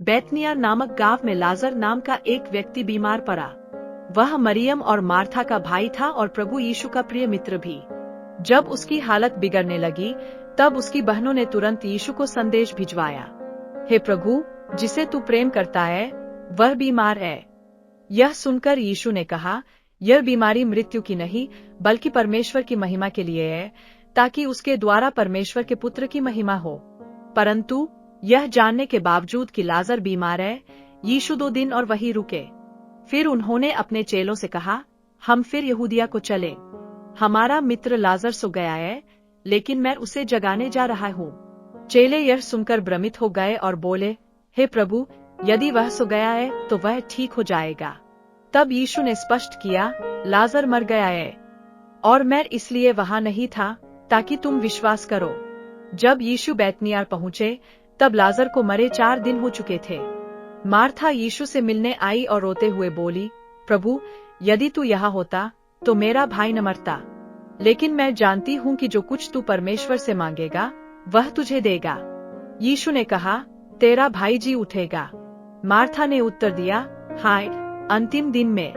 बैतनिया नामक गांव में लाजर नाम का एक व्यक्ति बीमार पड़ा। वह मरियम और मार्था का भाई था और प्रभु यीशु का प्रिय मित्र भी। जब उसकी हालत बिगड़ने लगी, तब उसकी बहनों ने तुरंत यीशु को संदेश भिजवाया, हे प्रभु, जिसे तू प्रेम करता है वह बीमार है। यह सुनकर यीशु ने कहा, यह बीमारी मृत्यु की नहीं बल्कि परमेश्वर की महिमा के लिए है, ताकि उसके द्वारा परमेश्वर के पुत्र की महिमा हो। परंतु यह जानने के बावजूद कि लाजर बीमार है, यीशु 2 दिन और वहीं रुके। फिर उन्होंने अपने चेलों से कहा, हम फिर यहूदिया को चले। हमारा मित्र लाजर सो गया है, लेकिन मैं उसे जगाने जा रहा हूँ। चेले यह सुनकर भ्रमित हो गए और बोले, हे प्रभु, यदि वह सो गया है तो वह ठीक हो जाएगा। तब यीशु ने स्पष्ट किया, लाजर मर गया है, और मैं इसलिए वहां नहीं था ताकि तुम विश्वास करो। जब यीशु बैतनिय्याह पहुंचे, तब लाजर को मरे 4 दिन हो चुके थे। मार्था यीशु से मिलने आई और रोते हुए बोली, प्रभु, यदि तू यहाँ होता तो मेरा भाई न मरता। लेकिन मैं जानती हूँ कि जो कुछ तू परमेश्वर से मांगेगा वह तुझे देगा। यीशु ने कहा, तेरा भाई जी उठेगा। मार्था ने उत्तर दिया, हाय, अंतिम दिन में।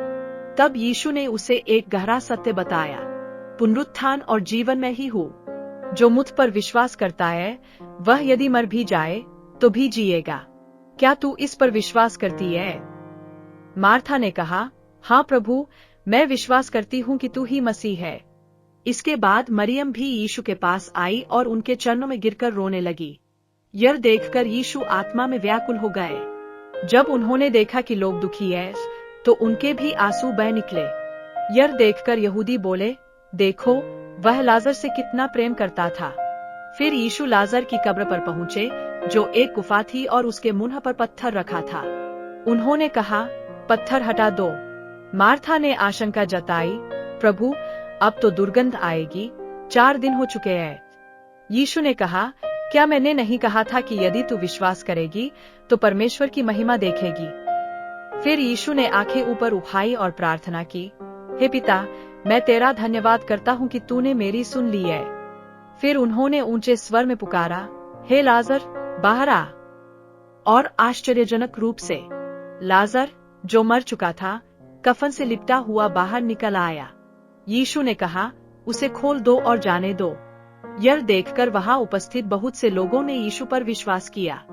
तब यीशु ने उसे एक गहरा सत्य बताया, पुनरुत्थान और जीवन में ही हूँ। जो मुझ पर विश्वास करता है वह यदि मर भी जाए तो भी जिएगा। क्या तू इस पर विश्वास करती है? मार्था ने कहा, हाँ प्रभु, मैं विश्वास करती हूँ कि तू ही मसीह है। इसके बाद मरियम भी यीशु के पास आई और उनके चरणों में गिरकर रोने लगी। यह देखकर यीशु आत्मा में व्याकुल हो गए। जब उन्होंने देखा कि लोग दुखी हैं, तो उनके भी आंसू बह निकले। यह देखकर यहूदी बोले, देखो, वह लाजर से कितना प्रेम करता था। फिर यीशु लाजर की कब्र पर पहुंचे, जो एक गुफा थी, और उसके मुंह पर पत्थर रखा था। उन्होंने कहा, पत्थर हटा दो। मार्था ने आशंका जताई, प्रभु, अब तो दुर्गंध आएगी, 4 दिन हो चुके हैं। यीशु ने कहा, क्या मैंने नहीं कहा था कि यदि तू विश्वास करेगी तो परमेश्वर की महिमा देखेगी। फिर यीशु ने आंखें ऊपर उठाई और प्रार्थना की, हे पिता, मैं तेरा धन्यवाद करता हूँ कि तूने मेरी सुन ली है। फिर उन्होंने ऊंचे स्वर में पुकारा, हे लाजर, बाहर आ। और आश्चर्यजनक रूप से लाजर, जो मर चुका था, कफन से लिपटा हुआ बाहर निकल आया। यीशु ने कहा, उसे खोल दो और जाने दो। यह देखकर वहां उपस्थित बहुत से लोगों ने यीशु पर विश्वास किया।